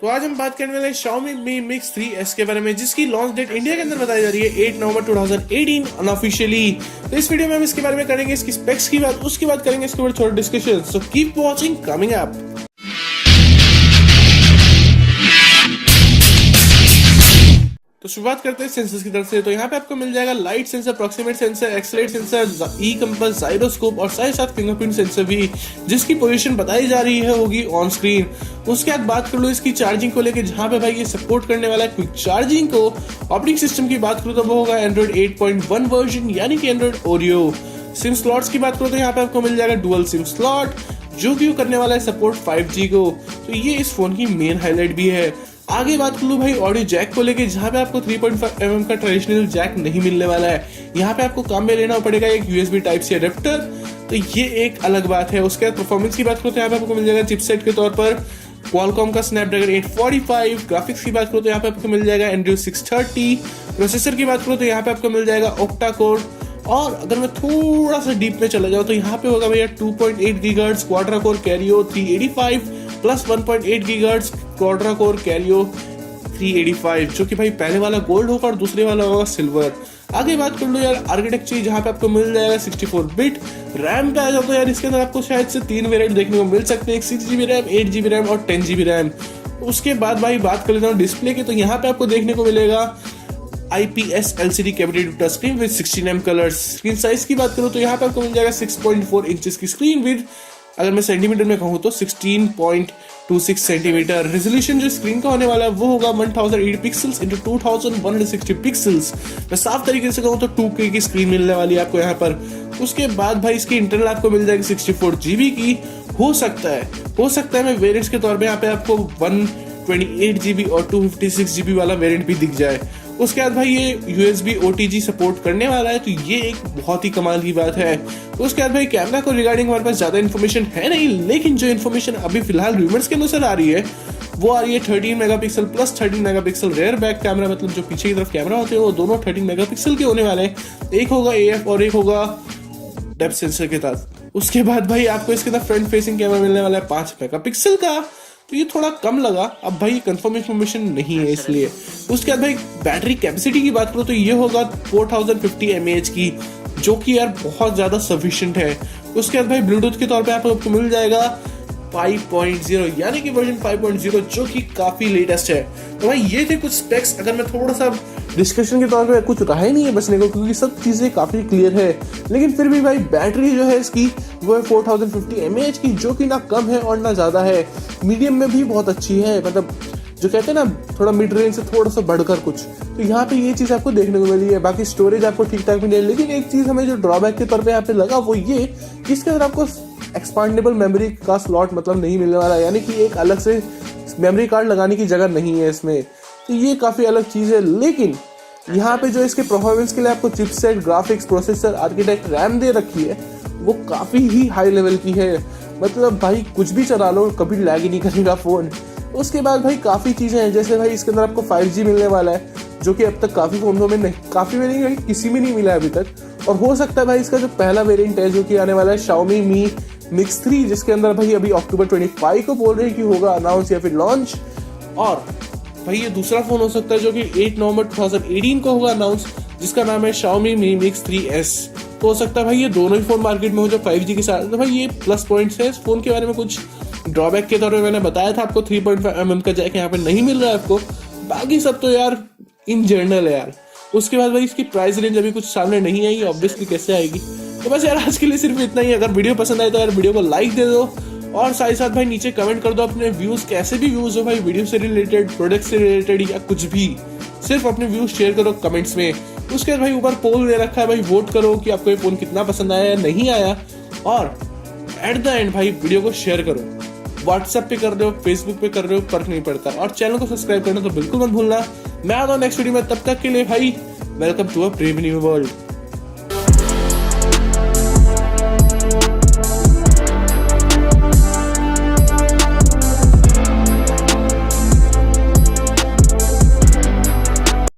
तो आज हम बात करने वाले हैं Xiaomi Mi Mix 3S के बारे में, जिसकी लॉन्च डेट इंडिया के अंदर बताई जा रही है 8 नवंबर 2018 अनऑफिशियली। तो इस वीडियो में हम इसके बारे में करेंगे, इसकी स्पेक्स की बात, उसके बाद करेंगे इसके ऊपर थोड़ा discussion. So keep watching, coming up. तो शुरुआत करते हैं सेंसर्स की तरफ से। तो यहाँ पे आपको मिल जाएगा light sensor, proximate sensor, accelerate sensor, e compass, gyroscope और साथ फिंगरप्रिंट सेंसर भी, जिसकी पोजीशन बताई जा रही है होगी ऑन स्क्रीन। उसके बाद बात कर लो इसकी चार्जिंग को लेकर, जहाँ पे भाई ये सपोर्ट करने वाला है क्विक चार्जिंग को। ऑपरेटिंग सिस्टम की बात करूँ तो वो होगा एंड्रॉइड 8.1 वर्जन, यानी कि एंड्रॉइड ओरियो। सिम स्लॉट्स की बात करो तो यहाँ पे आपको मिल जाएगा डुअल सिम स्लॉट, जो कि करने वाला है सपोर्ट 5G को। तो ये इस फोन की मेन हाईलाइट भी है। आगे बात कर लूँ भाई ऑडियो जैक को लेके, जहाँ पे आपको 3.5mm का ट्रेडिशनल जैक नहीं मिलने वाला है। यहाँ पे आपको काम में लेना पड़ेगा एक USB Type-C अडेप्टर, तो ये एक अलग बात है। उसके बाद परफॉर्मेंस की बात करो तो यहाँ पे आपको मिल जाएगा चिपसेट के तौर पर Qualcomm का Snapdragon 845। ग्राफिक्स की बात करो तो यहाँ पे आपको मिल जाएगा Adreno 630। प्रोसेसर की बात करो तो यहाँ पे आपको मिल जाएगा Octa कोर। और अगर मैं थोड़ा सा डीप में चला जाऊँ तो यहाँ पे होगा भैया 2.8 GHz Quadra core Cairo 385 plus 1.8 GHz Quadra core Cairo 385, जो कि भाई पहले वाला गोल्ड होगा और दूसरे वाला होगा सिल्वर। आगे बात कर लो यार आर्किटेक्चर, जहाँ पे आपको मिल जाएगा 64 बिट रैम पे आ जाता है यार। इसके अंदर आपको शायद से 3 वेरिएंट देखने को मिल सकते हैं, 6GB रैम, 8GB रैम और 10GB रैम। उसके बाद भाई बात कर लेता हूँ डिस्प्ले की, तो यहाँ पे आपको देखने को मिलेगा IPS LCD capacitive touch screen with 16 colours. Screen size की बात करूँ तो यहाँ पे आपको मिल जाएगा 6.4 इंचेस की स्क्रीन विद, अगर मैं सेंटीमीटर में कहूँ तो 16.26 सेंटीमीटर। रेजोल्यूशन जो स्क्रीन का होने वाला है वो होगा 1080 पिक्सल्स इंटू 2160 पिक्सल्स। मैं साफ तरीके से कहूँ तो 2K की स्क्रीन मिलने वाली है आपको यहाँ पर। उसके बाद भाई इसकी इंटरनल आपको मिल जाएगी 64GB की। हो सकता है मैं वेरिएंट्स के तौर पे यहाँ पे आपको 128GB और 256GB वाला वेरिएंट भी दिख जाए। उसके बाद भाई ये USB OTG सपोर्ट करने वाला है, तो ये एक बहुत ही कमाल की बात है। उसके बाद भाई कैमरा को रिगार्डिंग हमारे पास ज्यादा इन्फॉर्मेशन है नहीं, लेकिन जो इन्फॉर्मेशन अभी फिलहाल रूमर्स के अनुसार आ रही है वो आ रही है 13 megapixel plus 13 megapixel rare back camera, मतलब जो पीछे की तरफ कैमरा होते हैं वो दोनों 13 मेगापिक्सल के होने वाले हैं। एक होगा AF और एक होगा डेप्थ सेंसर के साथ। उसके बाद भाई आपको इसके साथ फ्रंट फेसिंग कैमरा मिलने वाला है 5 मेगापिक्सल का, तो ये थोड़ा कम लगा। अब भाई कंफर्म इन्फॉर्मेशन नहीं है इसलिए। उसके बाद भाई बैटरी कैपेसिटी की बात करो तो ये होगा 4050 mAh की, जो कि यार बहुत ज्यादा सफिशिएंट है। उसके बाद भाई ब्लूटूथ के तौर पे आपको मिल जाएगा 5.0, यानी कि वर्जन 5.0, जो कि काफी लेटेस्ट है। तो भाई ये थे कुछ स्पेक्स। अगर मैं थोड़ा सा डिस्कशन के तौर पे, कुछ रहा ही नहीं है बचने को, क्योंकि सब चीजें काफी क्लियर है। लेकिन फिर भी भाई बैटरी जो है इसकी वो है 4050 mAh की, जो कि ना कम है और ना ज्यादा है, मीडियम में भी बहुत अच्छी है। मतलब जो कहते हैं ना थोड़ा मिड रेंज से थोड़ा सा बढ़कर कुछ, तो यहाँ पे ये चीज आपको देखने को मिली है। बाकी स्टोरेज आपको ठीक ठाक मिली है, लेकिन एक चीज हमें जो ड्रॉबैक के तौर पे यहाँ पे लगा वो ये कि इसके अंदर आपको एक्सपांडेबल मेमोरी का स्लॉट मतलब नहीं मिलने वाला, यानी कि एक अलग से मेमोरी कार्ड लगाने की जगह नहीं है इसमें, तो ये काफी अलग चीज है। लेकिन यहाँ पे जो इसके परफॉर्मेंस के लिए आपको chipset, graphics, processor, architect, RAM दे रखी है वो काफी ही हाई लेवल की है। मतलब भाई कुछ भी चला लो कभी लैग ही नहीं करेगा फोन। उसके बाद भाई काफी चीजें हैं, जैसे भाई इसके अंदर आपको 5G मिलने वाला है, जो कि अब तक काफी फोनों में नहीं, काफी में नहीं, किसी में नहीं मिला है अभी तक। और हो सकता है भाई इसका जो पहला वेरिएंट है जो कि आने वाला है Xiaomi Mi Mix 3, जिसके अंदर भाई अभी अक्टूबर 25 को बोल रहे हैं कि होगा अनाउंस या फिर लॉन्च। और भाई ये दूसरा फोन हो सकता है जो कि 8 नवंबर 2018 को होगा अनाउंस, जिसका नाम है Xiaomi Mi Mix 3S। तो हो सकता है भाई ये दोनों ही फोन मार्केट में हो जो 5G के साथ। तो भाई ये प्लस पॉइंट्स है इस फोन के बारे में। कुछ ड्रॉबैक के तौर पे मैंने बताया था आपको 3.5mm का जैक यहाँ पे नहीं मिल रहा है आपको, बाकी सब तो यार इन जनरल है यार। उसके बाद भाई इसकी प्राइस रेंज अभी कुछ सामने नहीं आई, ऑब्वियसली कैसे आएगी। तो बस यार आज के लिए सिर्फ इतना ही। अगर वीडियो पसंद आए तो यार वीडियो को लाइक दे दो, और साथ ही साथ भाई नीचे कमेंट कर दो अपने व्यूज, कैसे भी व्यूज हो भाई, वीडियो से रिलेटेड, प्रोडक्ट से रिलेटेड या कुछ भी, सिर्फ अपने व्यूज शेयर करो कमेंट्स में। उसके बाद भाई ऊपर पोल दे रखा है भाई, वोट करो कि आपको ये फोन कितना पसंद आया या नहीं आया। और एट द एंड भाई वीडियो को शेयर करो, व्हाट्सएप पे कर रहे हो, फेसबुक पे कर रहे हो, फर्क नहीं पड़ता। और चैनल को सब्सक्राइब करना तो बिल्कुल मत भूलना। मैं आता हूँ नेक्स्ट वीडियो में, तब तक के लिए भाई welcome to a brave new world.